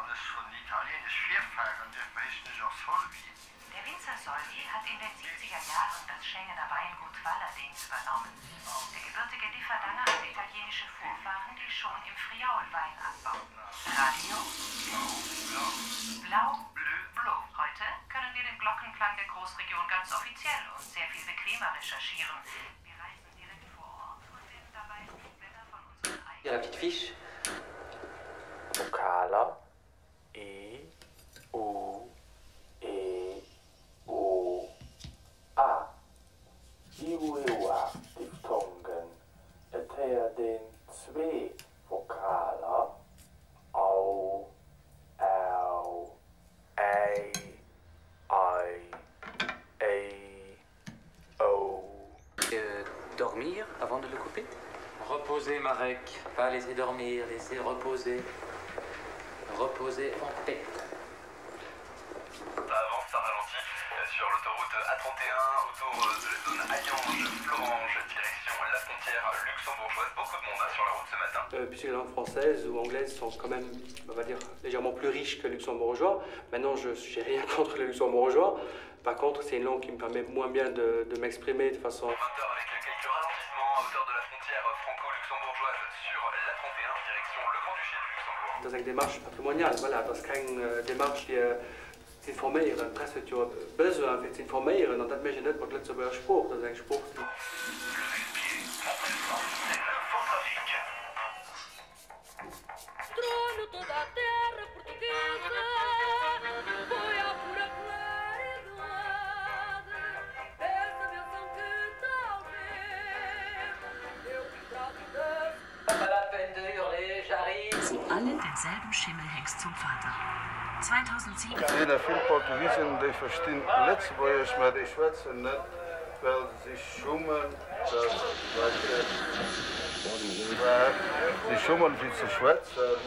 alles von italienisch Vierfach und der meist nicht aus Vollwied. Der Winzer Solvi hat in den 70er Jahren das Schengener Weingut Wallerdenz übernommen. Der gebürtige Differdanger hat italienische Vorfahren, die schon im Friaul Wein anbauen. Radio? Blau? Blau. Heute können wir den Glockenklang der Großregion ganz offiziell und sehr viel bequemer recherchieren. Wir reisen direkt vor Ort und werden dabei die Bilder von unseren eigenen... Ja, la petite fiche. Vokale I, U, E, O, A. Iuewa Diphthongen. Het den zwei Vokale Au, Au, Ei, O. Dormir avant de le couper? Reposer, Marek. Pas laisser dormir, laisser reposer. Reposer en paix. Ça avance, ça ralentit. Sur l'autoroute A31, autour de la zone Hayange-Florange, direction la frontière luxembourgeoise. Beaucoup de monde sur la route ce matin. Puisque les langues françaises ou anglaises sont quand même, on va dire, légèrement plus riches que le luxembourgeois. Maintenant, je n'ai rien contre le luxembourgeois. Par contre, c'est une langue qui me permet moins bien de m'exprimer de façon... 20h avec quelques ralentissements à hauteur de la frontière franco-luxembourgeoise sur l'A31, direction le Grand-Duché du Luxembourg. Dat is een démarche patrimoniale, voilà. Dat is geen démarche die te informeren. Presque dat je besoin vindt te informeren, dan dat je net wat Luxemburg sport. Dat is een sport. Trono toda a terra portuguesa, foi à pura claridade, essa benção que talvez eu trago das... Pas la peine de hurler, j'arrive. Sie alle denselben Schimmelhengst zum Vater. 2007... Er zijn veel Portugiesen die verstaan Lützeburgers, maar die schwätzen net, weil sie schummen, sie schummen wie zu schwätzen.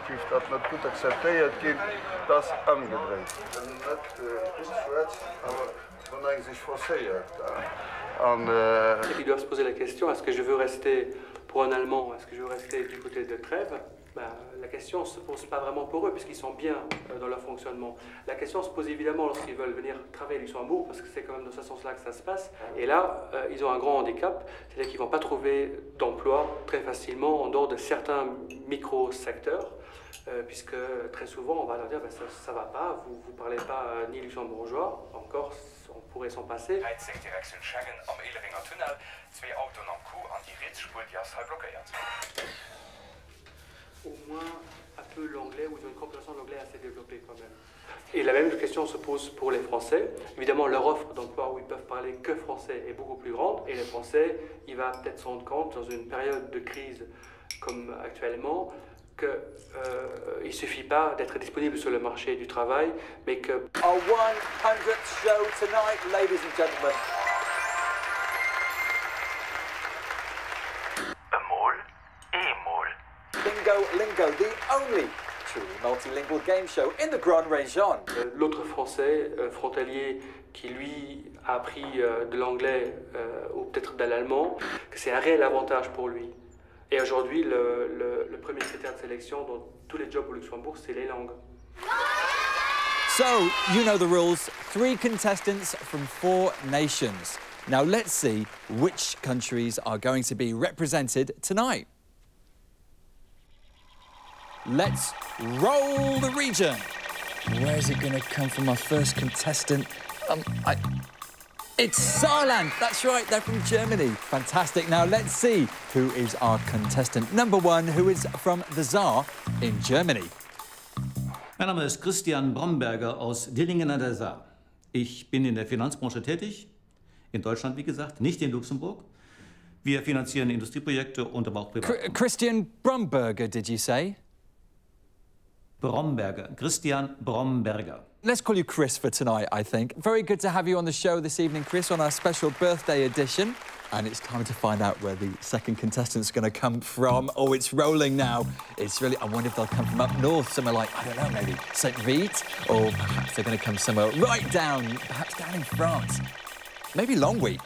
Heeft dat net goed accepteerd, dat is omgedraaid. Net goed schwätzen, maar dan denk zich forceerd. Ils doivent se poser la question, est-ce que je veux rester, pour un Allemand, est-ce que je veux rester du côté de Trèves? La question ne se pose pas vraiment pour eux, puisqu'ils sont bien dans leur fonctionnement. La question se pose évidemment lorsqu'ils veulent venir travailler à Luxembourg, parce que c'est quand même dans ce sens-là que ça se passe. Et là, ils ont un grand handicap, c'est-à-dire qu'ils ne vont pas trouver d'emploi très facilement en dehors de certains micro-secteurs, puisque très souvent, on va leur dire ça ne va pas, vous ne parlez pas ni luxembourgeois, encore on pourrait s'en passer. Direction Schengen am Illeringer Tunnel, zwei Autos am Coup an die Ritzspur, die ist halb blockiert. Au moins un peu l'anglais, ou ils ont une compréhension de l'anglais assez développée quand même. Et la même question se pose pour les Français. Évidemment, leur offre d'emploi où ils peuvent parler que français est beaucoup plus grande. Et les Français, il va peut-être se rendre compte, dans une période de crise comme actuellement, qu'il ne suffit pas d'être disponible sur le marché du travail, mais que... Our 100th show tonight, ladies and gentlemen. Lingo, the only truly multilingual game show in the Grand Région. L'autre Français frontalier qui, lui, a appris de l'anglais ou peut-être de l'allemand, que c'est un réel avantage pour lui. Et aujourd'hui, le premier critère de sélection dans tous les jobs au Luxembourg, c'est les langues. So, you know the rules. 3 contestants from 4 nations. Now let's see which countries are going to be represented tonight. Let's roll the region. Where's it going to come from, our first contestant? It's Saarland. That's right, they're from Germany. Fantastic. Now let's see who is our contestant number 1, who is from the Saar in Germany. Mein Name ist Christian Bromberger aus Dillingen an der Saar. Ich bin in der Finanzbranche tätig, in Deutschland wie gesagt, nicht in Luxemburg. Wir finanzieren Industrieprojekte und aber auch privat. Christian Bromberger, did you say? Bromberger, Christian Bromberger. Let's call you Chris for tonight, I think. Very good to have you on the show this evening, Chris, on our special birthday edition. And it's time to find out where the second contestant's going to come from. Oh, it's rolling now. It's really... I wonder if they'll come from up north, somewhere like, I don't know, maybe St. Vite, or perhaps they're going to come somewhere right down, perhaps down in France. Maybe Longwy.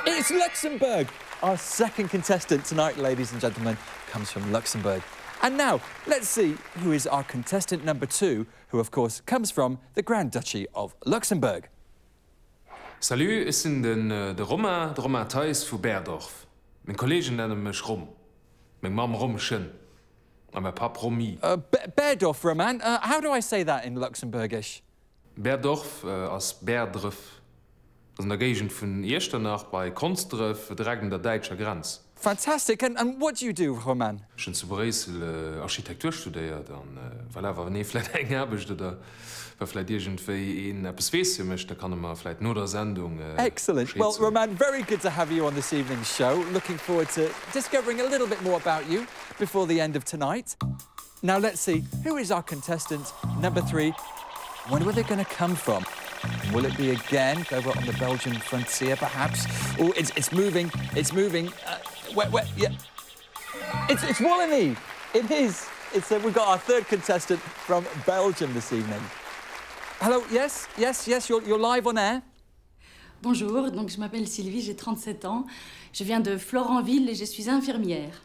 It's Luxembourg. Our second contestant tonight, ladies and gentlemen, comes from Luxembourg. And now, let's see who is our contestant number 2, who, of course, comes from the Grand Duchy of Luxembourg. Salut, ich bin der Romain Theis von Berdorf. Mein Kollege nennt mich Rom. Meine Mama Romchen. Und mein Papa Romy. Berdorf, Roman. How do I say that in Luxembourgish? Berdorf als Berdorf. Das ist in der Gegend von Echternach bei Konstref, direkt der deutschen Grenze. Fantastic. And what do you do, Roman? Ich habe zu Bresel Architektur studiert. Und weil aber nicht vielleicht eng habe ich da, weil vielleicht irgendwie etwas wissen möchte, kann man vielleicht nur der Sendung. Excellent. Well, Roman, very good to have you on this evening's show. Looking forward to discovering a little bit more about you before the end of tonight. Now let's see, who is our contestant number 3? Wonder where they're going to come from. Will it be again over on the Belgian frontier, perhaps? Oh, it's moving. It's moving. Where? Yeah. It's Wallonie. It is. We've got our third contestant from Belgium this evening. Hello. Yes. You're live on air. Bonjour. Donc je m'appelle Sylvie. J'ai 37 ans. Je viens de Florenville et je suis infirmière.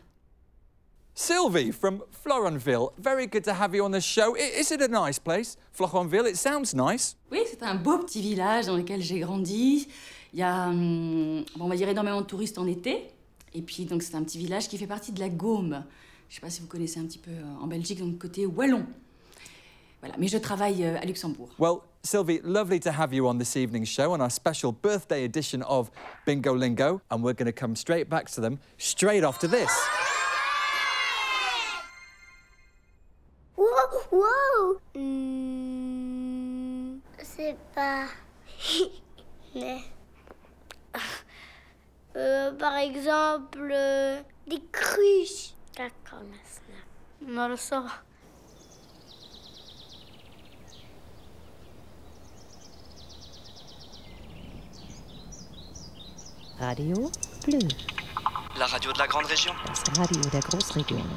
Sylvie from Florenville. Very good to have you on the show. Is it a nice place, Florenville? It sounds nice. Oui, c'est un beau petit village dans lequel j'ai grandi. Il y a, on va dire, énormément de touristes en été. Et puis, donc, c'est un petit village qui fait partie de la Gaume. Je ne sais pas si vous connaissez un petit peu en Belgique, donc côté wallon. Voilà, mais je travaille à Luxembourg. Well, Sylvie, lovely to have you on this evening's show on our special birthday edition of Bingo Lingo. And we're going to come straight back to them straight after this. Wow! C'est pas... par exemple, des cruches. D'accord, non le sort. Radio Bleu. La radio de la grande région. Das Radio der Großregion.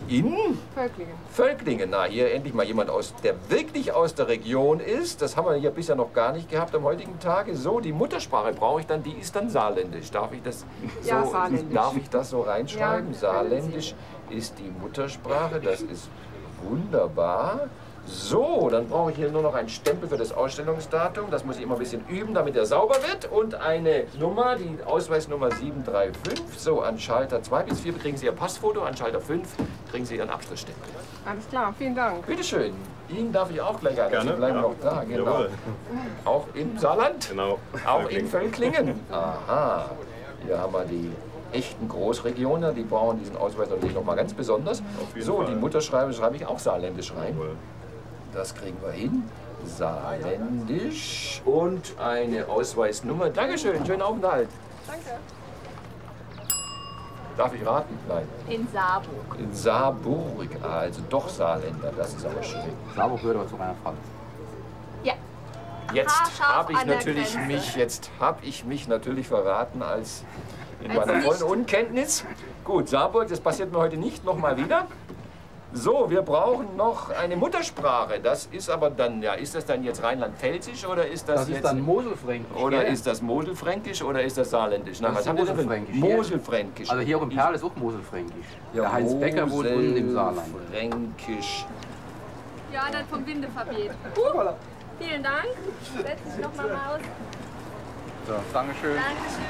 In Völklingen. Völklingen. Na, hier endlich mal jemand, der wirklich aus der Region ist. Das haben wir hier bisher noch gar nicht gehabt am heutigen Tage. So, die Muttersprache brauche ich dann, die ist dann Saarländisch. Darf ich das so, ja, Saarländisch. Darf ich das so reinschreiben? Ja, Saarländisch ist die Muttersprache, das ist wunderbar. So, dann brauche ich hier nur noch einen Stempel für das Ausstellungsdatum. Das muss ich immer ein bisschen üben, damit er sauber wird. Und eine Nummer, die Ausweisnummer 735. So, an Schalter 2 bis 4 kriegen Sie Ihr Passfoto, an Schalter 5 kriegen Sie Ihren Abschlussstempel. Alles klar, vielen Dank. Bitte schön. Ihnen darf ich auch gleich ein. Sie bleiben noch da, genau. Jawohl. Auch im Saarland? Genau. Auch in Völklingen? Aha. Hier haben wir die echten Großregioner, die brauchen diesen Ausweis natürlich noch mal ganz besonders. So, die Mutterschreibe schreibe ich auch saarländisch rein. Jawohl. Das kriegen wir hin. Saarländisch und eine Ausweisnummer. Dankeschön, schönen Aufenthalt. Danke. Darf ich raten? Nein. In Saarburg. In Saarburg, also doch Saarländer, das ist aber schön. Saarburg gehört aber zu Rheinland-Pfalz. Ja. Jetzt habe ich mich natürlich verraten als in meiner vollen Unkenntnis. Gut, Saarburg, das passiert mir heute nicht nochmal wieder. So, wir brauchen noch eine Muttersprache. Das ist aber dann, ja, ist das dann jetzt Rheinland-Pfälzisch oder ist das jetzt... Das ist dann Moselfränkisch. Oder ist das Moselfränkisch oder ist das Saarländisch? Na, was haben wir denn? Moselfränkisch. Also hier auch im Perl ist auch Moselfränkisch. Ja, der Heinz Becker wohnt unten im Saarland. Moselfränkisch. Ja, dann vom Windeverbet. Vielen Dank. Setz dich noch mal raus. So, Dankeschön. Dankeschön.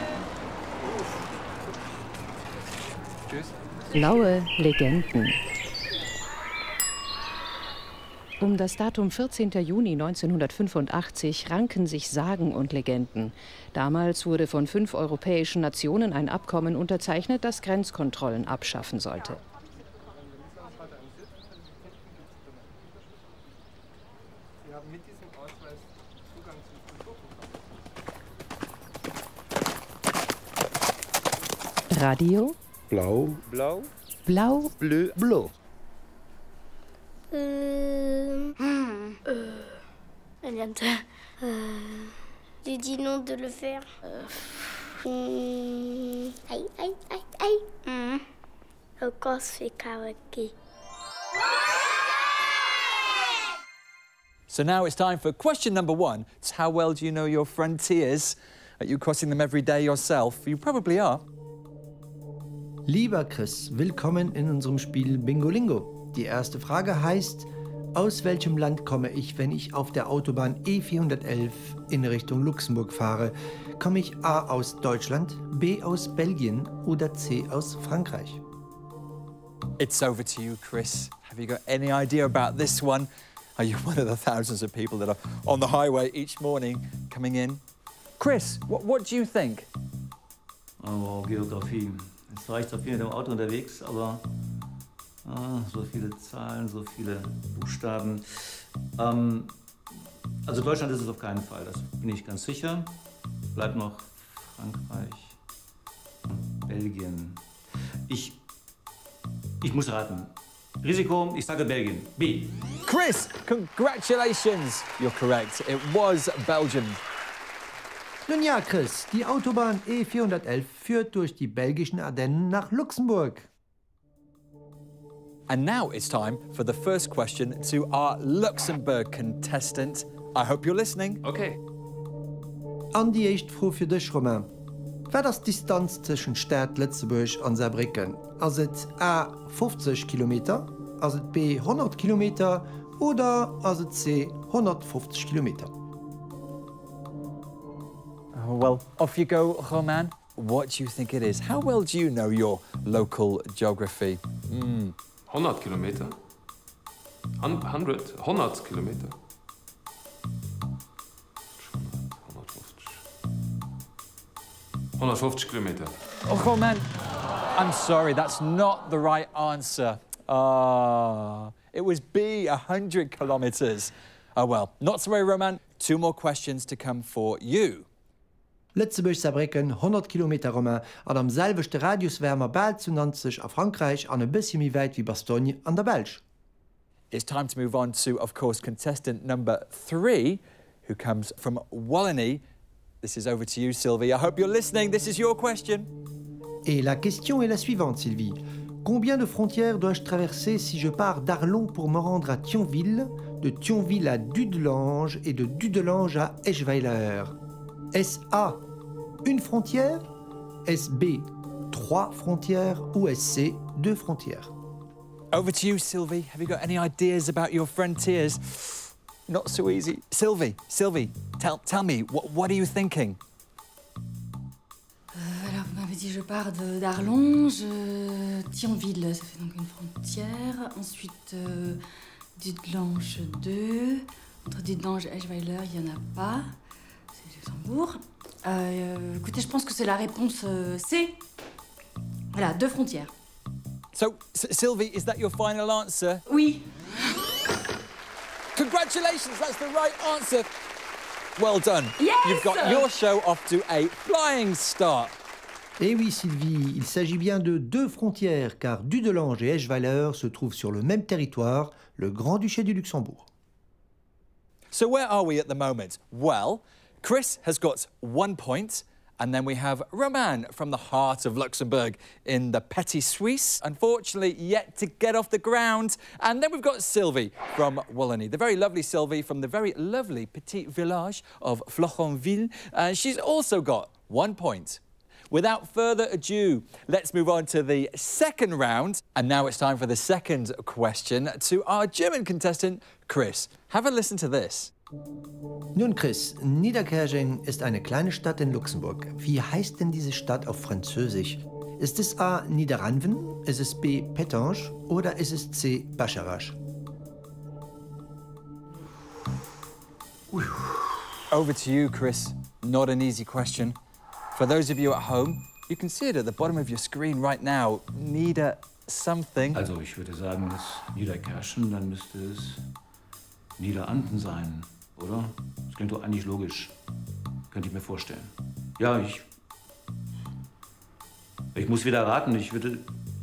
Tschüss. Blaue Legenden. Um das Datum 14. Juni 1985 ranken sich Sagen und Legenden. Damals wurde von 5 europäischen Nationen ein Abkommen unterzeichnet, das Grenzkontrollen abschaffen sollte. Radio Blau. Blau. Blau. Bleu. Blau. J'ai dit non de le faire. Aïe. Le corps se fait karaoké. So now it's time for question number 1. It's how well do you know your frontiers? Are you crossing them every day yourself? You probably are. Lieber Chris, willkommen in unserem Spiel Bingolingo. Die erste Frage heißt, aus welchem Land komme ich, wenn ich auf der Autobahn E411 in Richtung Luxemburg fahre? Komme ich A aus Deutschland, B aus Belgien oder C aus Frankreich? It's over to you, Chris. Have you got any idea about this one? Are you one of the thousands of people that are on the highway each morning coming in? Chris, what do you think? Oh, Geografie. Es reicht auf jeden Fall mit dem Auto unterwegs, aber so viele Zahlen, so viele Buchstaben. Also Deutschland ist es auf keinen Fall, das bin ich ganz sicher. Bleibt noch Frankreich, Belgien. Ich muss raten. Risiko, ich sage Belgien. B. Chris, congratulations. You're correct. It was Belgium. Nun ja, Chris, die Autobahn E411 führt durch die belgischen Ardennen nach Luxemburg. And now it's time for the first question to our Luxembourg contestant. I hope you're listening. Okay. An die erste Frage für dich, Romain. Was ist die Distanz zwischen Stadt Lützeburg und Saarbrücken? Ist es A 50 Kilometer, ist es B 100 Kilometer oder ist es C 150 Kilometer? Well, off you go, Roman. What do you think it is? How well do you know your local geography? 100 Kilometer. 100 Kilometer. 150 Kilometer. Oh, Roman, I'm sorry, that's not the right answer. It was B, 100 kilometers. Oh well, not to worry, Roman. 2 more questions to come for you. Lützeburg-Saarbrücken 100 Kilometer Romain, an am selbechte Radius wärmer bald zu 90 a Frankreich an ein bisschen wie weit wie Bastogne an der Belsch. It's time to move on to, of course, contestant number 3, who comes from Wallonie. This is over to you, Sylvie. I hope you're listening. This is your question. Et la question est la suivante, Sylvie. Combien de frontières dois-je traverser si je pars d'Arlon pour me rendre à Thionville, de Thionville à Dudelange et de Dudelange à Eschweiler? Est-ce A, une frontière? Est-ce B, 3 frontières? Ou est-ce C, 2 frontières? Over to you, Sylvie. Have you got any ideas about your frontiers? Not so easy. Sylvie, tell me, what are you thinking? Alors, vous m'avez dit, je pars d'Arlonge, Thionville, ça fait donc une frontière. Ensuite, Dudelange 2. Entre Dudelange et Eschweiler, il n'y en a pas. C'est Luxembourg. Écoutez, je pense que c'est la réponse C. Voilà, 2 frontières. So, Sylvie, is that your final answer? Oui. Congratulations, that's the right answer. Well done. Yes! You've got your show off to a flying start. Eh oui, Sylvie, il s'agit bien de 2 frontières, car Dudelange et Eschweiler se trouvent sur le même territoire, le Grand-Duché du Luxembourg. So where are we at the moment? Well, Chris has got 1 point, and then we have Roman from the heart of Luxembourg in the Petit Suisse, unfortunately yet to get off the ground. And then we've got Sylvie from Wallonie, the very lovely Sylvie from the very lovely petit village of Florenville. She's also got 1 point. Without further ado, let's move on to the second round. And now it's time for the second question to our German contestant, Chris. Have a listen to this. Nun Chris, Niederkerjeng ist eine kleine Stadt in Luxemburg. Wie heißt denn diese Stadt auf Französisch? Ist es A. Niederranven, ist es B. Pétange oder ist es C. Bacharach? Over to you, Chris. Not an easy question. For those of you at home, you can see it at the bottom of your screen right now. Nieder something. Also ich würde sagen, das Niederkerschen, dann müsste es Niederanden sein, oder? Das klingt doch eigentlich logisch. Könnte ich mir vorstellen. Ja, ich muss wieder raten.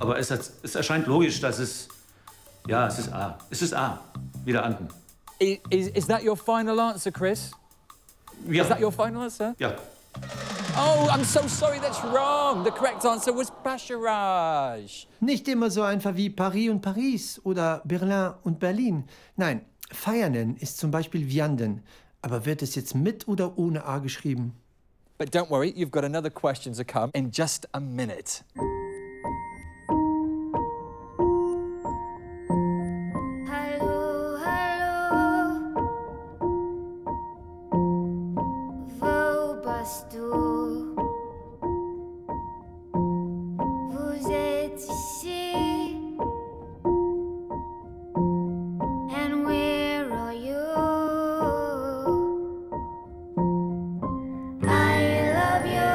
Aber es erscheint logisch, dass es... Ja, es ist A. Es ist A. Niederanden. Is that your final answer, Chris? Ja. Is that your final answer? Ja. Oh, I'm so sorry, that's wrong. The correct answer was Bacharach. Nicht immer so einfach wie Paris und Paris oder Berlin und Berlin. Nein, Feiernen ist zum Beispiel Vianden. Aber wird es jetzt mit oder ohne A geschrieben? But don't worry, you've got another question to come in just a minute. Hallo, hallo. Wo bist du? Vous êtes ici. And where are you? I love you.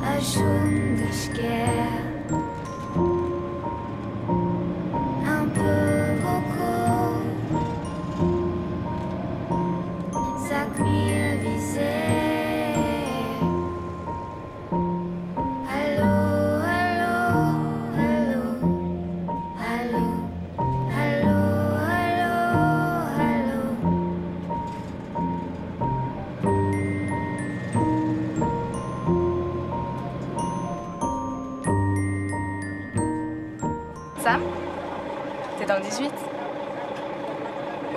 A Schundeschker. Un peu beaucoup. Sag mir, wie sehr. Hallo, hallo, hallo. Hallo, hallo, hallo, hallo. Sam, t'es dans le 18?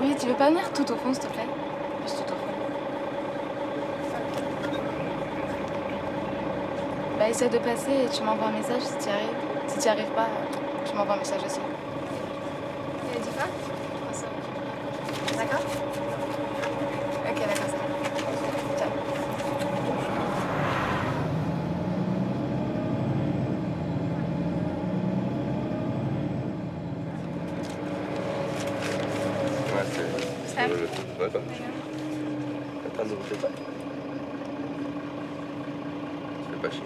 Oui, tu veux pas venir tout au fond, s'il te plaît? Juste tout au fond. Bah, essaie de passer et tu m'envoies un message si tu y arrives. Si tu y arrives pas, tu m'envoies un message aussi. Et dis pas? D'accord? Ok, d'accord, ça va. Ciao. Sam. Weiter. Also, bitte. Je fais pas chier.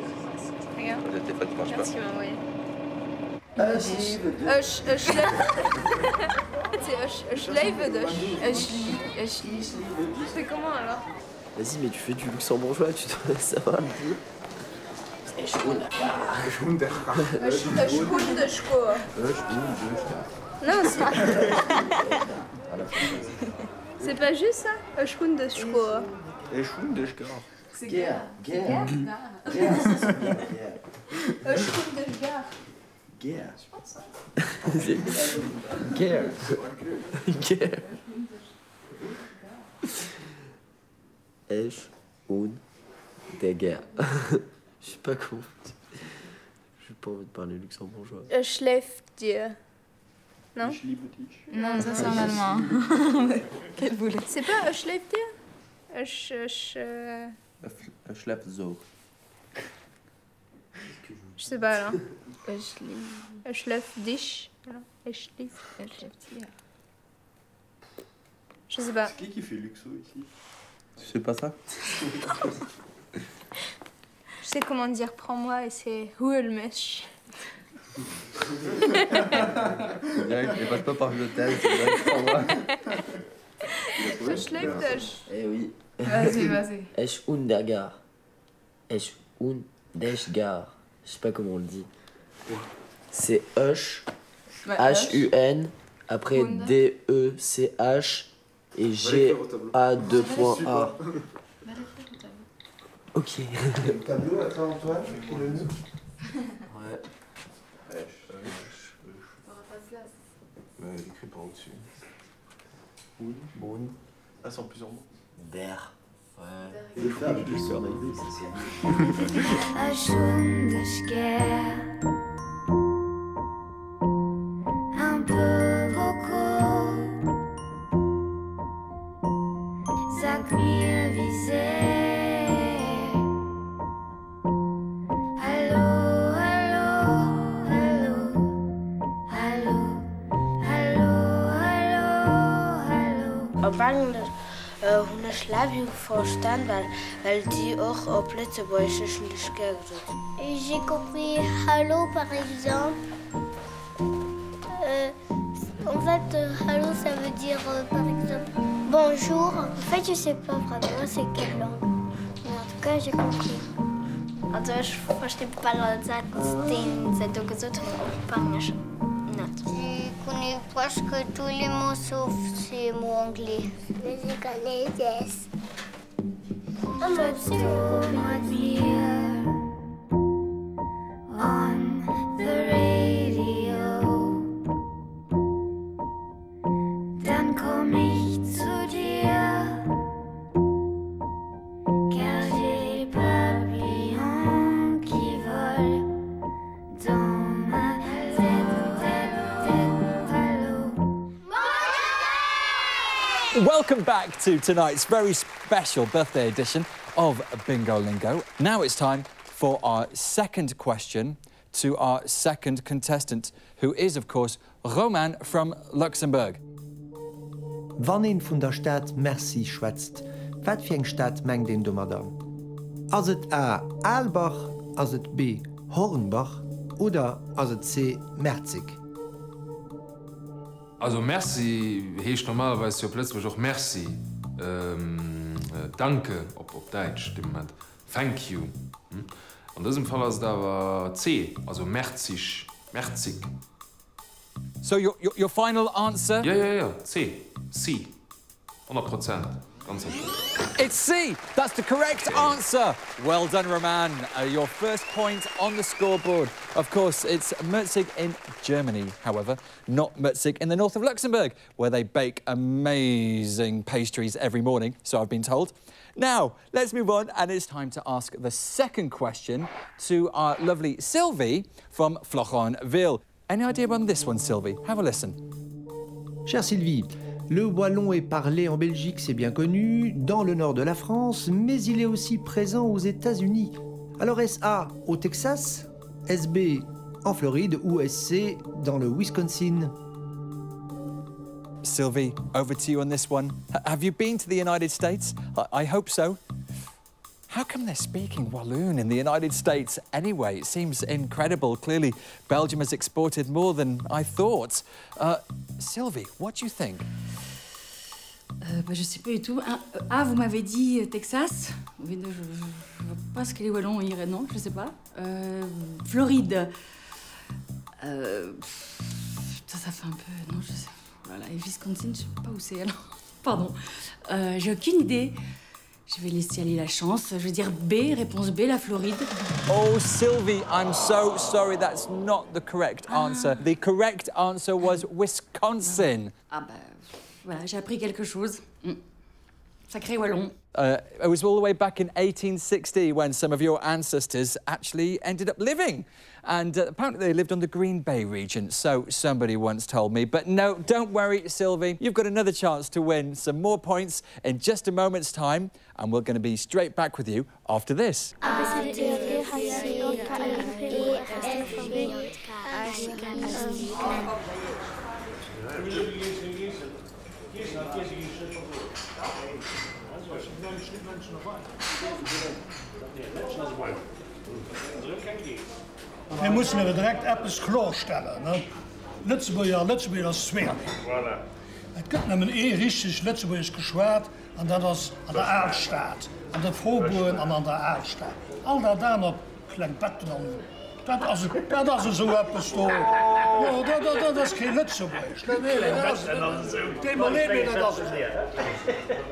Regarde. Le téléphone qui marche pas. Regarde ce qu'il m'a envoyé. C'est comment alors? Vas-y, mais tu fais du luxembourgeois, tu dois savoir le dire. Non, c'est pas juste ça? Schundeschko. C'est guerre. Guerre. Guerre. Je pense ça. Guerre. Guerre. Esch und der Guerre. Je sais pas comment. J'ai pas envie de parler luxembourgeois. Schläft dir. Non? Non, ça c'est en allemand. Quel boulet. C'est pas schläft dir? Schläft so. Je sais pas alors. Schläft dich. Schläft dir. Je sais pas. C'est qui fait luxo ici? Tu sais pas ça? Je sais comment dire prends-moi et c'est Huelmech. Il passe pas par l'hôtel, c'est vrai que pour moi. Eh oui. Vas-y, vas-y. Esch und der Gar. Esch und der Gar. Je sais pas comment on le dit. C'est Hush, H-U-N, après D-E-C-H et G-A-2.A. Ok. Le tableau à toi, Antoine? Ouais. Ouais, il écrit par au-dessus. Boun. Ah, c'est en plusieurs mots. Der. Ouais. Il le fait avec les sœurs d'Aïdé, A Schundeschker. Un peu beaucoup. Sag mir, wie sehr. Hallo, hallo, hallo. Hallo, hallo, hallo, hallo. Op Englisch hun Schlavi verstand, weil die auch auf Plätzebäuschen geschert sind. J'ai compris hallo par exemple. En fait, hallo ça veut dire par exemple bonjour. En fait, je sais pas vraiment c'est quelle langue. Mais en tout cas, j'ai compris. Also ich verstehe pas le Satz, den du gesagt hast auf Englisch. Je connais presque tous les mots sauf ces mots anglais. Mais je connais yes. Let's do my dear on the radio. Welcome back to tonight's very special birthday edition of Bingo Lingo. Now it's time for our second question to our second contestant, who is, of course, Roman from Luxembourg. Wann een vun der Stadt Merci schwätzt, wat fir eng Stadt meng den dummer da? Ass et A. Aalbach, ass et B. Hornbach oder ass et C. Merzig? Also Merci hecht normalerweise ja plötzlich auch Merci. Danke, auf Deutsch, stimmt man. Thank you. In diesem Fall ist da war C, also Merzig. Merzig. So your final answer? Ja, C. C. 100%. Ganz sicher. It's C. That's the correct answer. Well done, Roman. Your first point on the scoreboard. Of course, it's Merzig in Germany, however, not Merzig in the north of Luxembourg, where they bake amazing pastries every morning, so I've been told. Now, let's move on, and it's time to ask the second question to our lovely Sylvie from Florentville. Any idea on this one, Sylvie? Have a listen. Chère Sylvie, le wallon est parlé en Belgique, c'est bien connu, dans le nord de la France, mais il est aussi présent aux États-Unis. Alors est-ce A, au Texas, est-ce B, en Floride ou est-ce C, dans le Wisconsin? Sylvie, over to you on this one. Have you been to the United States? I hope so. How come they're speaking Walloon in the United States anyway? It seems incredible. Clearly, Belgium has exported more than I thought. Sylvie, what do you think? Je sais pas du tout. Ah, vous m'avez dit Texas. Je ne vois pas ce que les Wallons iraient. Non, je sais pas. Floride. Ça fait un peu... Non, je sais. Voilà, et Wisconsin, je sais pas où c'est alors. Pardon. J'ai aucune idée. Je vais laisser aller la chance. Je vais dire B, réponse B, la Floride. Oh, Sylvie, I'm so sorry. That's not the correct answer. The correct answer was Wisconsin. Ah bah, voilà, j'ai appris quelque chose. Sacré Wallon. It was all the way back in 1860 when some of your ancestors actually ended up living. And apparently they lived on the Green Bay region, so somebody once told me. But no, don't worry, Sylvie. You've got another chance to win some more points in just a moment's time, and we're going to be straight back with you after this. Wir müssen aber direkt etwas klarstellen. Ne? Lützeburger ist schwer. Voilà. Es gibt nämlich richtig Lützeburgisch Geschwärt, und das ist an der Altstadt, an der Vorburg und an der Altstadt. All das da noch klingt besser an. Das ist so etwas da. Ja, das ist kein Lützeburgisch.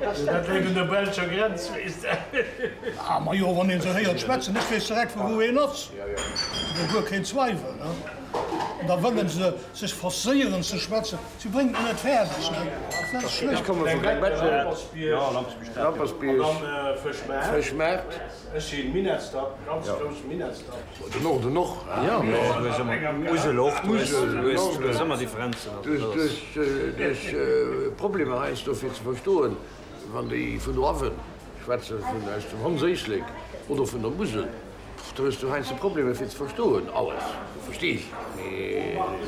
Das Dat leben der Belgischer Grenze. Ah, maar joh, wanneer ze heel schwätzen, ich weiß direkt, wo wir nutzen. Da gibt kein Zweifel. Ne? Und da wollen sie sich forcieren zu schwätzen. Sie bringen es nicht fertig. Ne? Das ist schlecht. Ich komme von Lampersbier. Ja, Lampersbier. Verschmerkt. Es ist ein Minetstag, ganz groß Minetstag. Noch. Ja, Museloch, da sind wir Differenzen. Das Problem heißt, dafür zu verstehen, wenn die von der Waffen schwätzen, von der Französisch oder von der Musel, da hast du ein Problem für zu verstehen. Alles. Verstehe ich.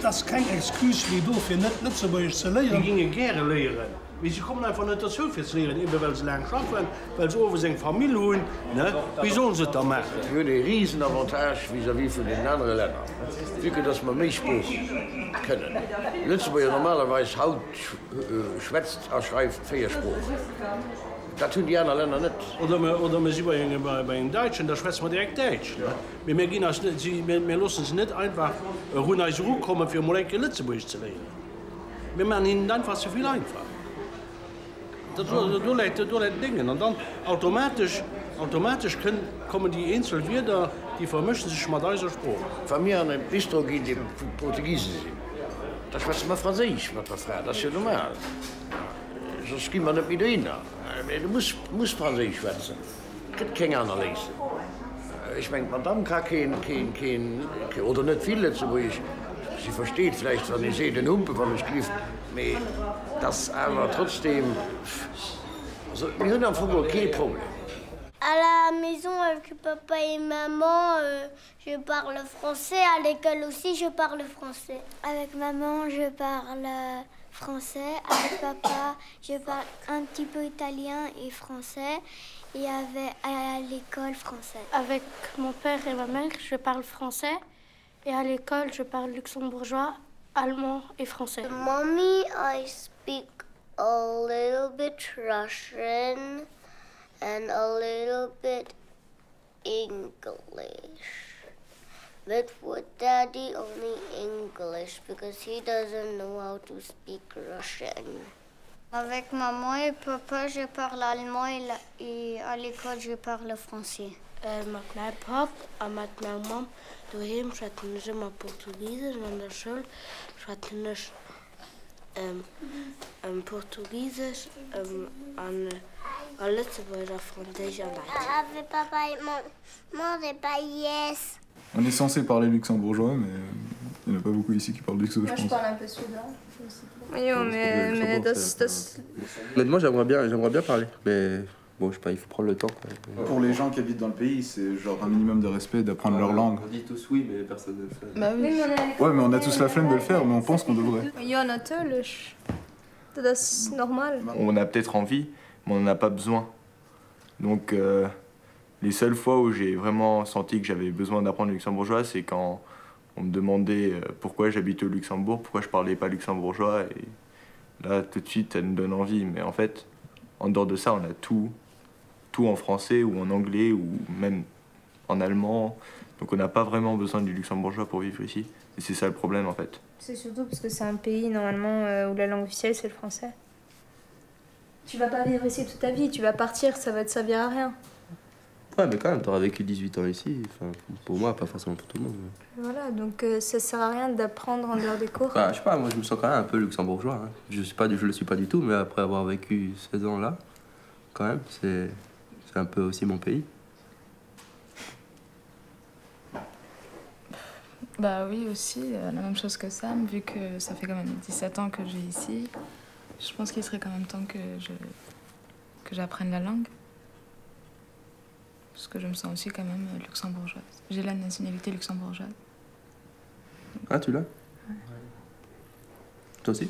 Das ist kein Exkurs, wie du für nicht Lützeburgisch zu lernen. Die gingen gerne lehren. Sie kommen einfach nicht dazu, für zu lernen, weil sie lange arbeiten, weil sie over seine Familie haben. Ne? Wie sollen sie das machen? Ich würde einen riesen Avantage vis-à-vis von den anderen Ländern. Ich denke, dass wir mehr Spruch können. Lützeburg normalerweise schwätzt, schreibt Feierspruch. Das tun die anderen Länder nicht. Oder wir sind bei den Deutschen, da schwätzen wir direkt Deutsch. Ne? Wir lassen sie nicht einfach runterkommen, für Moleke Lützeburg zu lernen. Wir machen ihnen einfach zu viel einfach. Du lädt Dinge und dann automatisch kommen die Insel wieder, die vermischen sich mit dieser Sprache. Von mir an ein Bistro gehen die Portugiesen sind. Das schwätzen wir Französisch mit der Frau, das ist ja normal. Sonst gehen wir nicht wieder hin. Du musst Französisch schwätzen. Es gibt keine andere Lese. Ich meine, Madame kann kein oder nicht viele Lützeburgisch. Sie versteht vielleicht, wann ich sehe den Humpe, wann ich lief. Aber das aber trotzdem... Also, wir haben einfach kein Problem. À la maison avec papa et maman, je parle français. À l'école aussi, je parle français. Avec maman, je parle français. Avec papa, je parle un petit peu italien et français. Et à l'école, français. Avec mon père et ma mère, je parle français. Et à l'école, je parle luxembourgeois, allemand et français. Mommy, I speak a little bit Russian. And a little bit English. But with Daddy, only English, because he doesn't know how to speak Russian. Avec maman et papa, je parle allemand et à l'école, je parle français. Met mijn pap en met mijn mam, doorheen zaten ze maar Portugees en de school zaten ze Portugees en alle twee Français en Avec papa et maman, c'est pas yes. On est censé parler luxembourgeois, mais il n'y en a pas beaucoup ici qui parlent luxembourgeois. Moi, je parle un peu suédois. Oui, mais das... Honnêtement, j'aimerais bien parler, mais bon, je sais pas, il faut prendre le temps. Quoi. Pour les gens qui habitent dans le pays, c'est genre un minimum de respect d'apprendre leur langue. On dit tous oui, mais personne ne le fait. Bah oui. Ouais, mais on a tous la flemme de le faire, mais on pense qu'on devrait. Ja, natürlich. Das ist normal. On a peut-être envie, mais on n'en a pas besoin. Donc, les seules fois où j'ai vraiment senti que j'avais besoin d'apprendre le luxembourgeois, c'est quand on me demandait pourquoi j'habite au Luxembourg, pourquoi je parlais pas luxembourgeois. Et là, tout de suite, ça nous donne envie. Mais en fait, en dehors de ça, on a tout en français ou en anglais ou même en allemand. Donc on n'a pas vraiment besoin du luxembourgeois pour vivre ici. Et c'est ça le problème en fait. C'est surtout parce que c'est un pays normalement où la langue officielle c'est le français. Tu vas pas vivre ici toute ta vie, tu vas partir, ça va te servir à rien. Ouais, mais quand même, t'auras vécu 18 ans ici. Enfin, pour moi, pas forcément pour tout le monde. Mais... Voilà, donc ça sert à rien d'apprendre en dehors des cours. Bah, je sais pas, moi je me sens quand même un peu luxembourgeois. Hein. Je le suis pas du tout, mais après avoir vécu 16 ans là, quand même, c'est un peu aussi mon pays. Bah oui, aussi, la même chose que Sam, vu que ça fait quand même 17 ans que je vis ici. Je pense qu'il serait quand même temps que j'apprenne la langue. Parce que je me sens aussi quand même luxembourgeoise. J'ai la nationalité luxembourgeoise. Ah, tu l'as? Ouais. Toi aussi?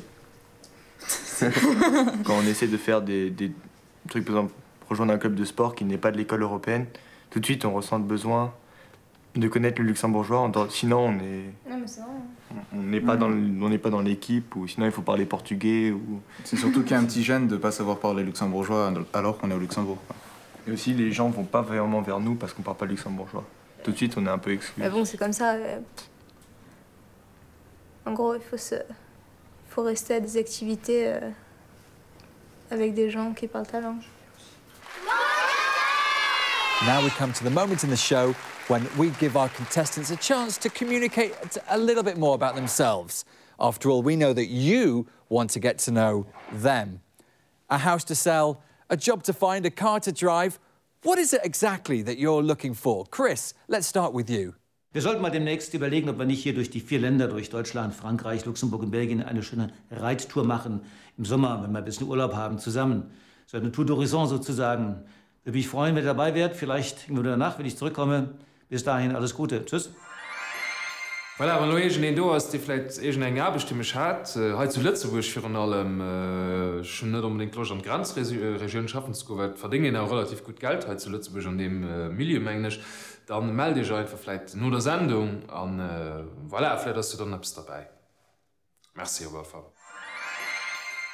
Quand on essaie de faire des trucs, par exemple, rejoindre un club de sport qui n'est pas de l'école européenne, tout de suite on ressent le besoin de connaître le luxembourgeois, sinon on est... Non mais c'est vrai. On n'est pas dans l'équipe, ou sinon il faut parler portugais. Ou... C'est surtout qu'il y a un petit gêne de ne pas savoir parler luxembourgeois alors qu'on est au Luxembourg. Quoi. Et aussi les gens vont pas vraiment vers nous parce qu'on parle pas luxembourgeois. Tout de suite on est un peu exclu. Mais bon, c'est comme ça. En gros, il faut rester à des activités avec des gens qui parlent ta langue. Now we come to the moment in the show when we give our contestants a chance to communicate a little bit more about themselves. After all, we know that you want to get to know them. A house to sell, a job to find, a car to drive. What is it exactly that you're looking for? Chris, let's start with you. Wir sollten mal demnächst überlegen, ob wir nicht hier durch die 4 Länder, durch Deutschland, Frankreich, Luxemburg und Belgien eine schöne Reittour machen. Im Sommer, wenn wir ein bisschen Urlaub haben, zusammen. So eine Tour d'Horizon sozusagen. Würde mich freuen, wenn ihr dabei wärt. Vielleicht irgendwo danach, wenn ich zurückkomme. Bis dahin, alles Gute. Tschüss. Voilà, wenn du irgendeinen da hast, der vielleicht irgendeine Abstimmung hat, heute zu Lützeburg für allem schon nicht unbedingt gleich an die Grenzregion schaffen zu können, verdienen auch relativ gut Geld heute zu Lützeburg an dem Milieu englisch, dann melde dich einfach vielleicht nur der Sendung und voilà, vielleicht hast du dann etwas dabei. Merci, au revoir.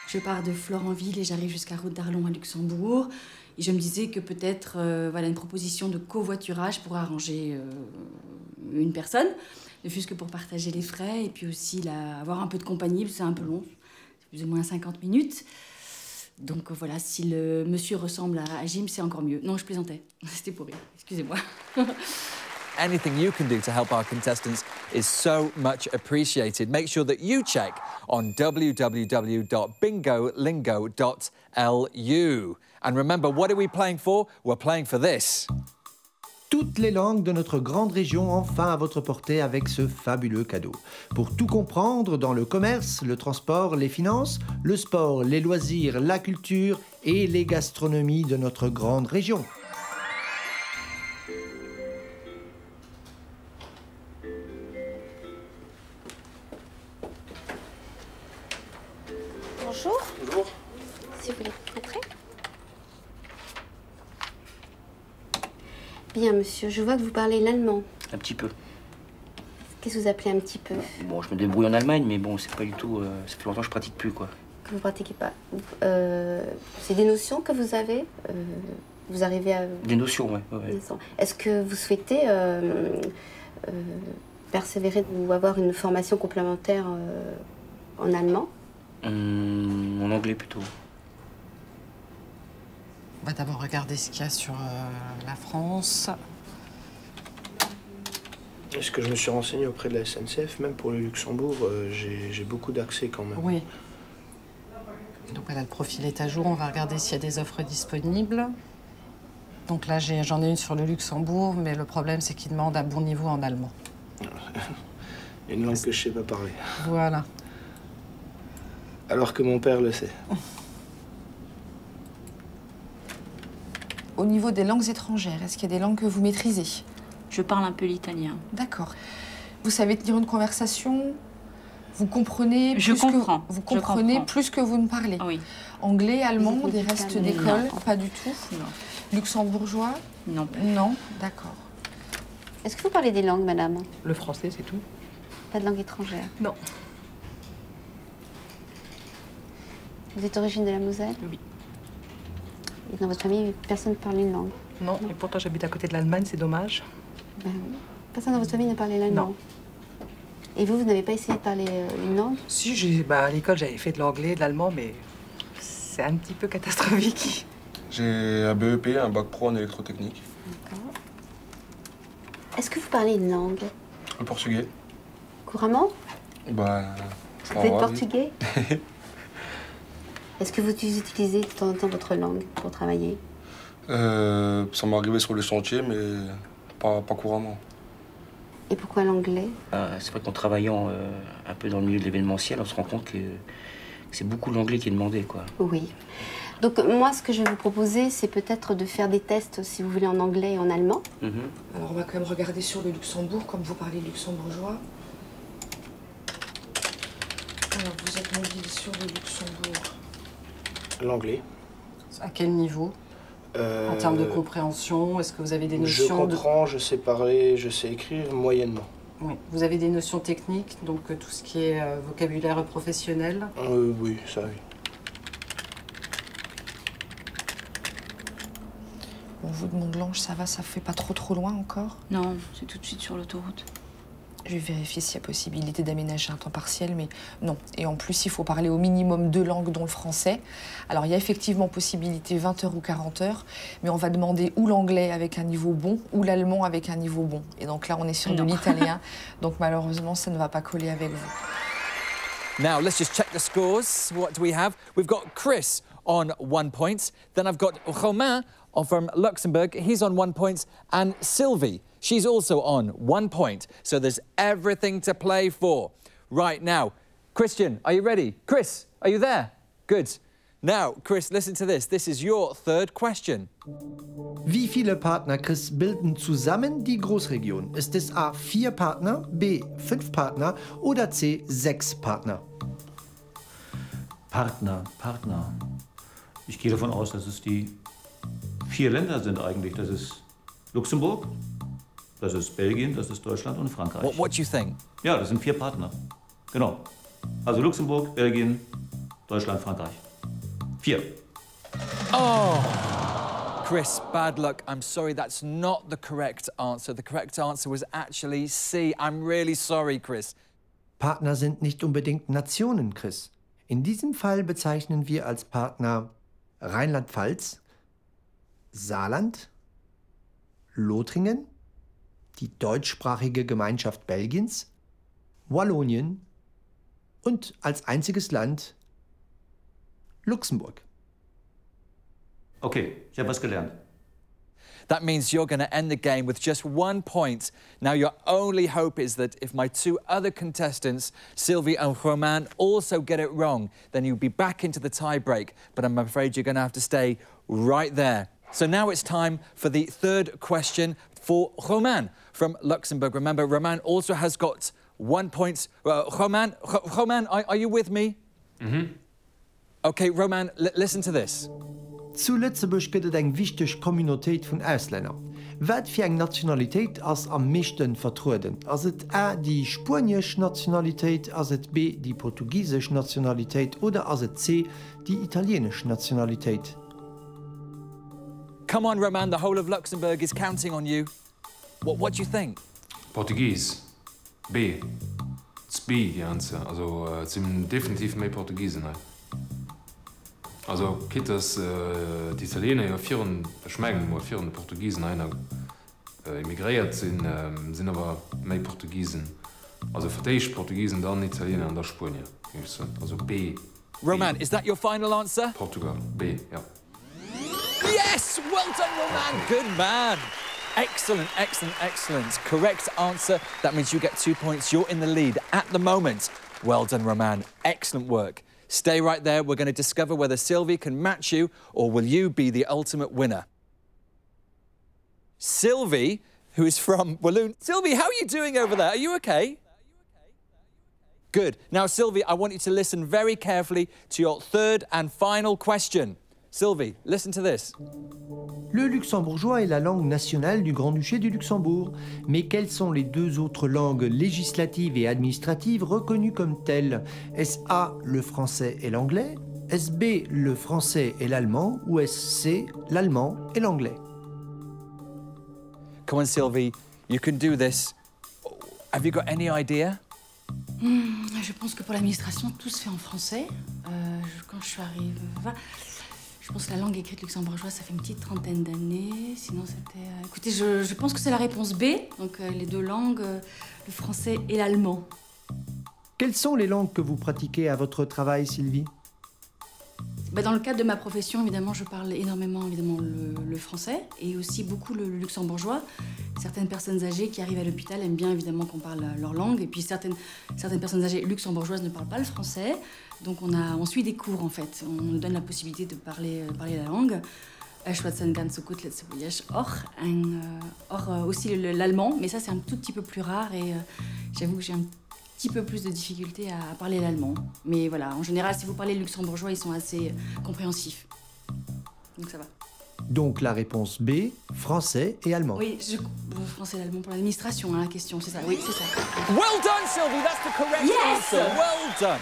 Je pars de Florentville et j'arrive jusqu'à Route d'Arlon à Luxembourg. Et je me disais que peut-être voilà, une proposition de covoiturage pour arranger une personne, ne fût-ce que pour partager les frais et puis aussi avoir un peu de compagnie, parce que c'est un peu long, c'est plus ou moins 50 minutes. Donc voilà, si le monsieur ressemble à Jim, c'est encore mieux. Non, je plaisantais, c'était pour rire, excusez-moi. Anything you can do to help our contestants is so much appreciated. Make sure that you check on www.bingolingo.lu. And remember, what are we playing for? We're playing for this. Toutes les langues de notre grande région enfin à votre portée avec ce fabuleux cadeau. Pour tout comprendre dans le commerce, le transport, les finances, le sport, les loisirs, la culture et les gastronomies de notre grande région. Bonjour. Bonjour. Si vous voulez entrer. Bien, monsieur, je vois que vous parlez l'allemand. Un petit peu. Qu'est-ce que vous appelez un petit peu? Bon, je me débrouille en Allemagne, mais bon, c'est pas du tout... ça fait longtemps que je pratique plus, quoi. Que vous pratiquez pas. C'est des notions que vous avez vous arrivez à... Des notions, ouais. Est-ce que vous souhaitez persévérer ou avoir une formation complémentaire en allemand? En anglais, plutôt. On va d'abord regarder ce qu'il y a sur la France. Est-ce que je me suis renseigné auprès de la SNCF, même pour le Luxembourg, j'ai beaucoup d'accès quand même. Oui. Donc voilà, le profil est à jour. On va regarder s'il y a des offres disponibles. Donc là, j'en ai une sur le Luxembourg, mais le problème, c'est qu'il demande un bon niveau en allemand. Une langue que je sais pas parler. Voilà. Alors que mon père le sait. Au niveau des langues étrangères, est-ce qu'il y a des langues que vous maîtrisez? Je parle un peu l'italien. D'accord. Vous savez tenir une conversation? Vous comprenez Je plus comprends. Vous comprenez comprends. plus que vous ne parlez? Oui. Anglais, allemand, des écoutes restes italien. d'école? Non. Pas du tout? Non. Luxembourgeois? Non. Non, d'accord. Est-ce que vous parlez des langues, madame? Le français, c'est tout? Pas de langue étrangère? Non. Vous êtes origine de la Moselle? Oui. Et dans votre famille, personne ne parle une langue? Non, et pourtant j'habite à côté de l'Allemagne, c'est dommage. Ben oui. Personne dans votre famille ne parlait l'allemand? Non. Et vous n'avez pas essayé de parler une langue? Si, à l'école, j'avais fait de l'anglais, de l'allemand, mais c'est un petit peu catastrophique. J'ai un BEP, un bac pro en électrotechnique. D'accord. Est-ce que vous parlez une langue? Le portugais. Couramment? Bah... Vous êtes portugais? Est-ce que vous utilisez de temps en temps votre langue pour travailler? Ça m'est arrivé sur le chantier, mais pas couramment. Et pourquoi l'anglais? C'est vrai qu'en travaillant un peu dans le milieu de l'événementiel, on se rend compte que c'est beaucoup l'anglais qui est demandé, quoi. Oui. Donc moi, ce que je vais vous proposer, c'est peut-être de faire des tests, si vous voulez, en anglais et en allemand. Alors on va quand même regarder sur le Luxembourg, comme vous parlez luxembourgeois. Alors vous êtes mobile sur le Luxembourg. L'anglais. À quel niveau? En termes de compréhension, est-ce que vous avez des notions? Je comprends, je sais parler, je sais écrire moyennement. Oui. Vous avez des notions techniques, donc tout ce qui est vocabulaire professionnel? Oui, ça oui. Bon, vous de Mont-Blanche, ça va, ça fait pas trop loin encore? Non, c'est tout de suite sur l'autoroute. Je vais vérifier s'il y a possibilité d'aménager un temps partiel, mais non. Et en plus, il faut parler au minimum 2 langues, dont le français. Alors, il y a effectivement possibilité 20 heures ou 40 heures, mais on va demander ou l'anglais avec un niveau bon, ou l'allemand avec un niveau bon. Et donc là, on est sur de l'italien. Donc malheureusement, ça ne va pas coller avec vous. Now, let's just check the scores. What do we have? We've got Chris on 1 point. Then I've got Romain from Luxembourg. He's on 1 point. And Sylvie, she's also on 1 point. So there's everything to play for. Right now, Christian, are you ready? Chris, are you there? Good. Now, Chris, listen to this. This is your third question. Wie viele Partner, Chris, bilden zusammen die Großregion? Ist es A, 4 Partner, B, 5 Partner oder C, 6 Partner? Partner. Ich gehe davon aus, dass es die 4 Länder sind eigentlich. Das ist Luxemburg, das ist Belgien, das ist Deutschland und Frankreich. What do you think? Ja, das sind 4 Partner. Genau. Also Luxemburg, Belgien, Deutschland, Frankreich. 4. Oh! Chris, bad luck. I'm sorry, that's not the correct answer. The correct answer was actually C. I'm really sorry, Chris. Partner sind nicht unbedingt Nationen, Chris. In diesem Fall bezeichnen wir als Partner Rheinland-Pfalz, Saarland, Lothringen, die deutschsprachige Gemeinschaft Belgiens, Wallonien und als einziges Land Luxemburg. Okay, ich habe was gelernt. That means you're going to end the game with just 1 point. Now, your only hope is that if my two other contestants, Sylvie and Romain, also get it wrong, then you'll be back into the tie-break. But I'm afraid you're going to have to stay right there. So now it's time for the third question for Romain from Luxembourg. Remember, Romain also has got 1 point. Romain, are you with me? Mhm. Okay, Romain, listen to this. Zu Lützeburg gëtt eng wichteg Communautéit vun Ausländer. Wat fir eng Nationalitéit ass am meeschten vertruden? Ass et A die Spanisch Nationalitéit, ass et B die portugiesech Nationalitéit oder ass et C die italienisch Nationalitéit? Come on, Romain, the whole of Luxembourg is counting on you. What do you think? Portugies. B. It's B, die Answer. Also, es sind definitiv mehr Portugiesen. Halt. Also, Kitas, die Italiener, ja, schmecken nur vier Portugiesen einer emigriert sind aber mehr Portugiesen. Also, verstehe ich Portugiesen, dann Italiener und dann Spanier. Also, B. Romain, is that your final answer? Portugal, B, ja. Yes! Well done, Romain! Good man! Excellent, excellent, excellent. Correct answer. That means you get 2 points. You're in the lead at the moment. Well done, Romain. Excellent work. Stay right there. We're going to discover whether Sylvie can match you or will you be the ultimate winner. Sylvie, who is from Walloon. Sylvie, how are you doing over there? Are you okay? Good. Now, Sylvie, I want you to listen very carefully to your third and final question. Sylvie, listen to this. Le luxembourgeois est la langue nationale du Grand-Duché du Luxembourg. Mais quelles sont les deux autres langues législatives et administratives reconnues comme telles? Est-ce A, le français et l'anglais? Est-ce B, le français et l'allemand? Ou est-ce C, l'allemand et l'anglais? Come on, Sylvie, you can do this. Have you got any idea? Je pense que pour l'administration, tout se fait en français. Quand je suis arrivée... Je pense que la langue écrite luxembourgeoise, ça fait une petite trentaine d'années. Sinon, c'était... Écoutez, je pense que c'est la réponse B. Donc, les deux langues, le français et l'allemand. Quelles sont les langues que vous pratiquez à votre travail, Sylvie? Dans le cadre de ma profession, évidemment, je parle énormément le français et aussi beaucoup le luxembourgeois. Certaines personnes âgées qui arrivent à l'hôpital aiment bien évidemment qu'on parle leur langue. Et puis certaines personnes âgées luxembourgeoises ne parlent pas le français. Donc on suit des cours en fait. On nous donne la possibilité de parler la langue. Schwatzen ganz gut letztlich aussi l'allemand, mais ça c'est un tout petit peu plus rare et j'avoue que j'ai un petit peu plus de difficultés à parler l'allemand. Mais voilà, en général, si vous parlez le luxembourgeois, ils sont assez compréhensifs. Donc ça va. Donc la réponse B, français et allemand. Oui, français et allemand pour l'administration, hein, la question, c'est ça. Oui, c'est ça. Well done, Sylvie, that's the correct answer. Well done.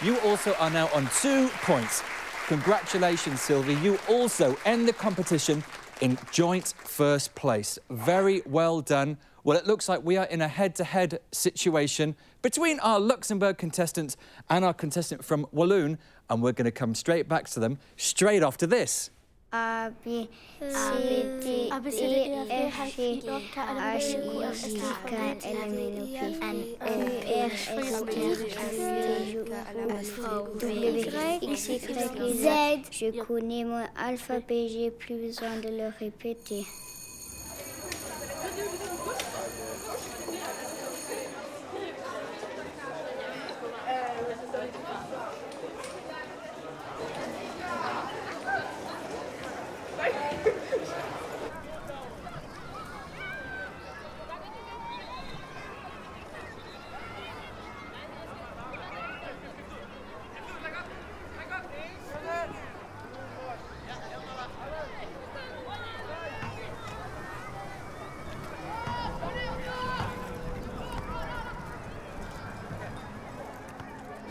You also are now on 2 points. Congratulations, Sylvie. You also end the competition in joint first place. Very well done. Well, it looks like we are in a head-to-head situation between our Luxembourg contestant and our contestant from Walloon, and we're going to come straight back to them straight after this. A, B, C, D, E, F, G, H, I, J, K, L, M, N, O, P, Q, R, S, T, U, W, X, Y, Z. Je connais mon alphabet, j'ai plus besoin de le répéter.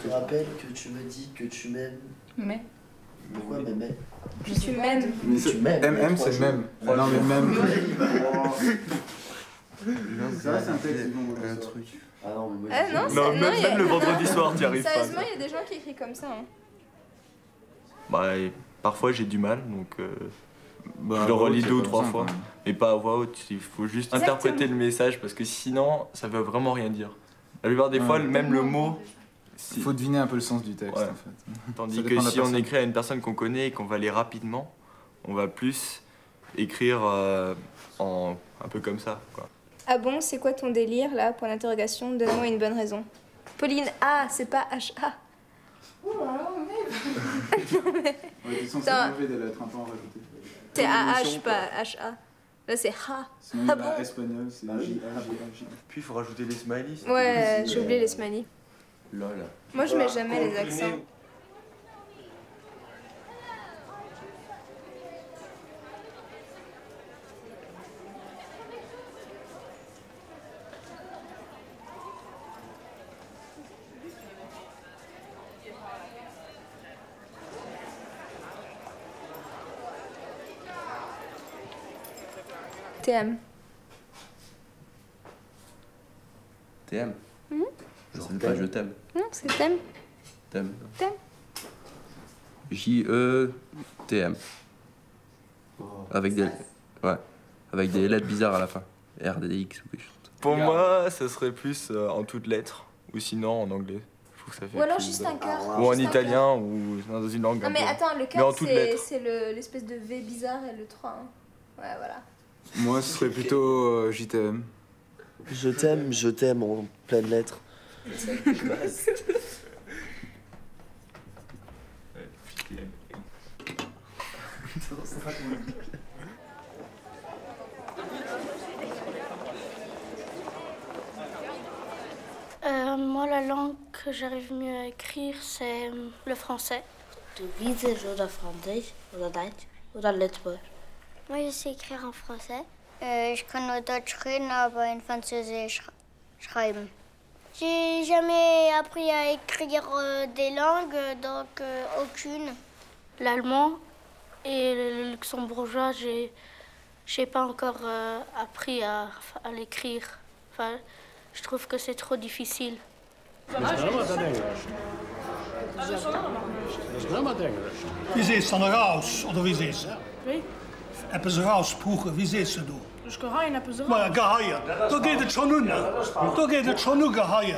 Je te rappelle que tu me dis que tu m'aimes. Mais. Pourquoi mais? Je suis même. Tu m'aimes. MM, c'est même. Non, mais même. Ça, c'est un texte. Un truc. Ah non, mais non, même le vendredi soir, t'y arrives pas. Sérieusement, il y a des gens qui écrivent comme ça. Hein. Bah, parfois j'ai du mal, donc je le relis 2 ou 3 fois. Mais pas à voix haute, il faut juste interpréter le message parce que sinon, ça veut vraiment rien dire. La plupart des fois, même le mot... Il faut deviner un peu le sens du texte, en fait. Tandis que si on écrit à une personne qu'on connaît et qu'on va aller rapidement, on va plus écrire peu comme ça, quoi. Ah bon, c'est quoi ton délire là, point d'interrogation? Donne-moi une bonne raison. Pauline A, c'est pas H-A. On était censé enlever des lettres, un peu en rajouter. C'est A-H, pas H-A. Là, c'est Ha. Sinon, Ah bon? espagnol, c'est J-A-G-A-J. Puis il faut rajouter les smileys. Ouais, j'ai oublié les smileys. Lol. Moi, je mets jamais les accents. TM. TM. Mhm. C'est pas je t'aime. Non, c'est TM. T'aime. TM. J-E-T-M. Avec des... Ouais. Avec des lettres bizarres à la fin. R, D, X ou quelque chose. Pour moi, ce serait plus en toutes lettres. Ou sinon en anglais. Je trouve que ça fait Ou alors plus, juste un cœur. Ou en Juste un italien ou dans une langue Non, un mais peu. attends, le Mais en cœur, toutes lettres. c'est l'espèce de V bizarre et le 3. Hein. Ouais, voilà. Moi, ce serait plutôt JTM. Je t'aime en pleine lettres. Moi, la langue que j'arrive mieux à écrire, c'est le français. Du Wiesisch oder Französisch oder Deutsch oder Lützburg. Moi, je sais écrire en français. Je connais Deutsch reden, aber in Französisch schreiben. J'ai jamais appris à écrire des langues, donc aucune. L'allemand et le luxembourgeois, j'ai pas encore appris à l'écrire. Enfin, je trouve que c'est trop difficile. Wie seht ze raus oder wie seht ze? Heb ze rauspuchen, wie seht ze du? Dus geheim hebben ze Maar geheim, da geht het schon nun. Da geht het schon nu geheim.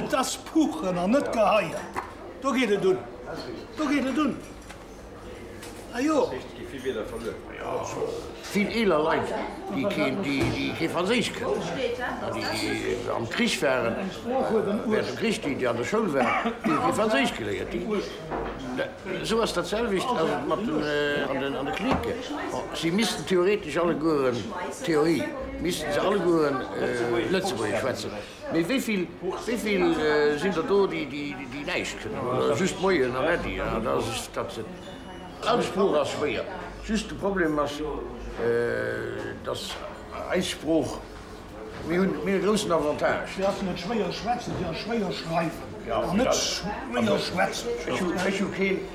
Das puchen en net geheim. Da geht het doen. Da geht het doen. Ajo. Viel eler Leute, die geen Französisch können. Die am Krieg wären, während Krieg, die an der Schule wären, die geen Französisch gelernt. So was dasselbe ist als an der Klinik. Sie müssten theoretisch alle guten Theorie, müssten sie alle guten Lützeburg schwätzen. Aber wie viel sind da die nicht können? Just mooi en dan die, dat is alle Sprache ist schwer. Just das Problem ist, dass Einspruch mit einer großen Avantage. Sie haben nicht schwer schwätzen, die haben schwer schreiben. Ja, nicht schwer schwätzen.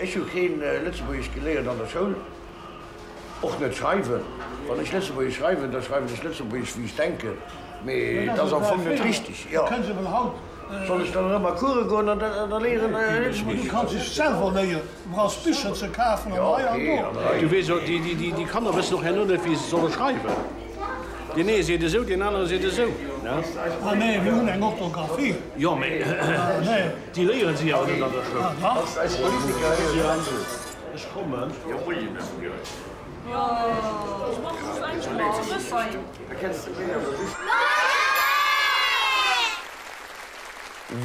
Ich habe kein Lützeburg gelernt an der Schule. Auch nicht schreiben. Wenn ich Lützeburg schreibe, dann schreibe ich Lützeburg, wie ich denke. Aber das ist einfach nicht richtig. Ja. Können Sie wohl halt. Soll ich dann mal Kurse gehen und dann lernen? Du kannst es selber lernen. Du brauchst Bücher zu kaufen und Du weißt, die kann doch noch nicht, wie sie sollen schreiben. Die eine sieht es so, die andere sieht es so. Ja? Ah nee, wir haben eine Orthographie. Ja, aber die lehren sie auch nicht an der Schule. Als Politiker lernen sie. Ich komme. Ja, wo ich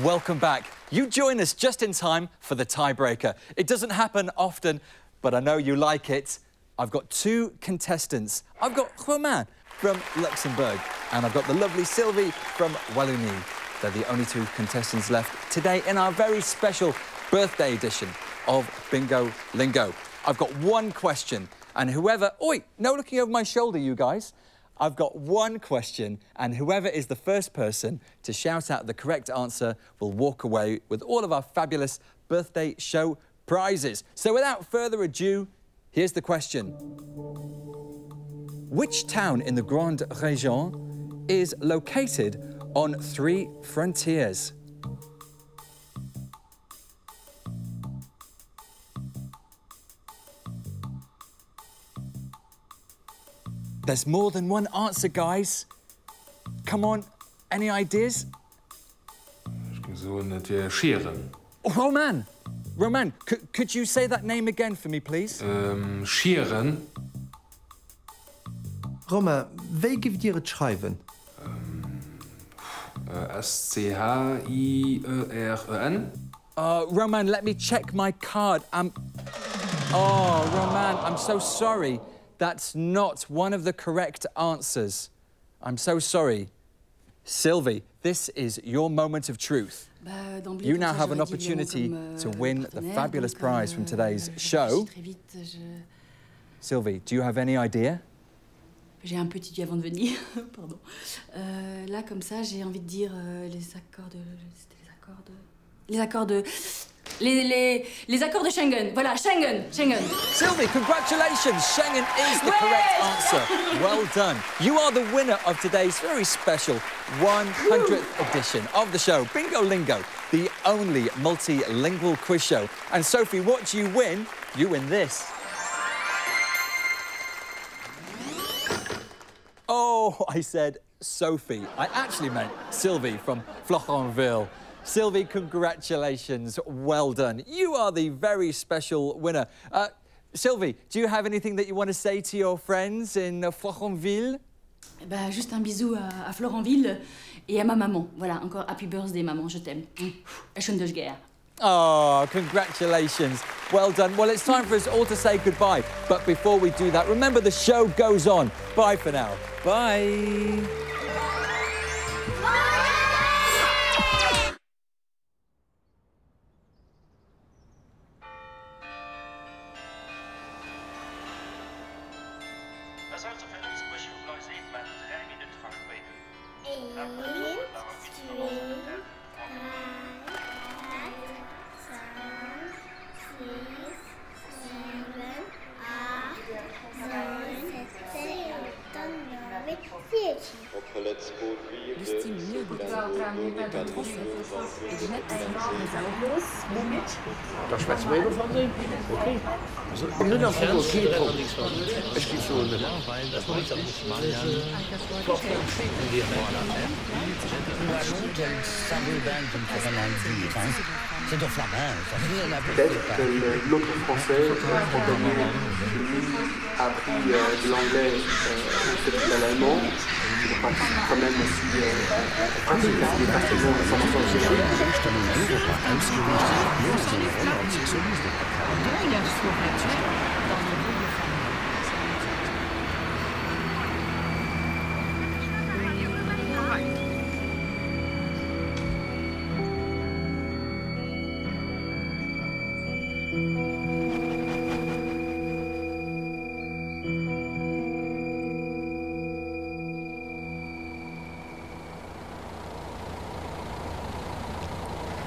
Welcome back. You join us just in time for the tiebreaker. It doesn't happen often, but I know you like it. I've got two contestants. I've got Romain from Luxembourg, and I've got the lovely Sylvie from Wallonie. They're the only two contestants left today in our very special birthday edition of Bingo Lingo. I've got one question, and whoever... Oi, no looking over my shoulder, you guys. I've got one question, and whoever is the first person to shout out the correct answer will walk away with all of our fabulous birthday show prizes. So without further ado, here's the question. Which town in the Grande Région is located on 3 frontiers? There's more than one answer, guys. Come on, any ideas? So eine Scheren. Oh, Roman! Roman, could you say that name again for me, please? Scheren. Romain, wie gibt ihr es schreiben? S-C-H-I-E-R-E-N. Roman, let me check my card. Oh, Roman, I'm so sorry. That's not one of the correct answers. I'm so sorry. Sylvie, this is your moment of truth. You now have an opportunity to win the fabulous prize from today's show. Sylvie, do you have any idea? J'ai un petit dieu avant de venir, pardon. Là, comme ça, j'ai envie de dire les accords de... C'était les accords de... Les accords de Schengen. Voilà, Schengen. Sylvie, congratulations. Schengen is the correct answer. Well done. You are the winner of today's very special 100th edition of the show, Bingo Lingo, the only multilingual quiz show. And Sophie, what do you win? You win this. Oh, I said Sophie. I actually meant Sylvie from Florentville. Sylvie, congratulations. Well done. You are the very special winner. Sylvie, do you have anything that you want to say to your friends in Florentville? Juste un bisou à Florentville et à ma maman. Voilà, encore happy birthday, maman, je t'aime. Schön durch Gär. Oh, congratulations. Well done. Well, it's time for us all to say goodbye. But before we do that, remember the show goes on. Bye for now. Bye. Da schwätzen wir davon sehen. Okay. Also, wir sind auf jeden Fall okay. Es gibt so eine... C'est de flamand. Peut-être que l'autre français, frontalier, a appris de l'anglais au fait l'allemand. Il pratique quand même aussi pratique parce qu'il est facilement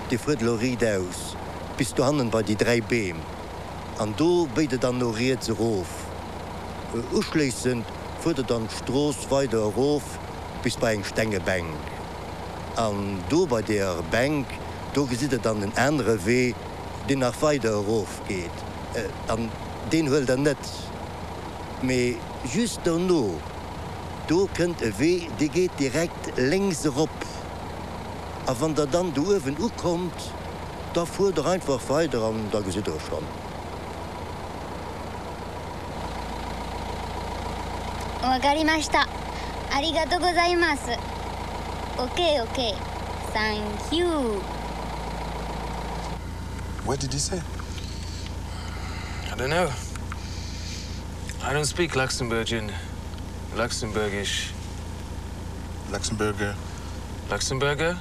Die Friedlerie aus, bis du handen bei die 3 Beam. An do beidet dann noriert ze Rof. Uschließend fuhrt dann Stroß weiter Rof bis bei eng Stängebank. An do bei der Bank, do gesiedet dann den andere Weh, den nach weiter Rof geht. An den will er net. Me just no, do könnt e Weh, die geht direkt längs op. Aber wenn der dann du Öwen kommt, da fuhr er einfach weiter an, da sieht er schon. Wakarimashita. Arigatou gozaimasu. Okay, okay. Thank you. What did he say? I don't know. I don't speak Luxembourgian. Luxembourgish. Luxemburger. Luxemburger?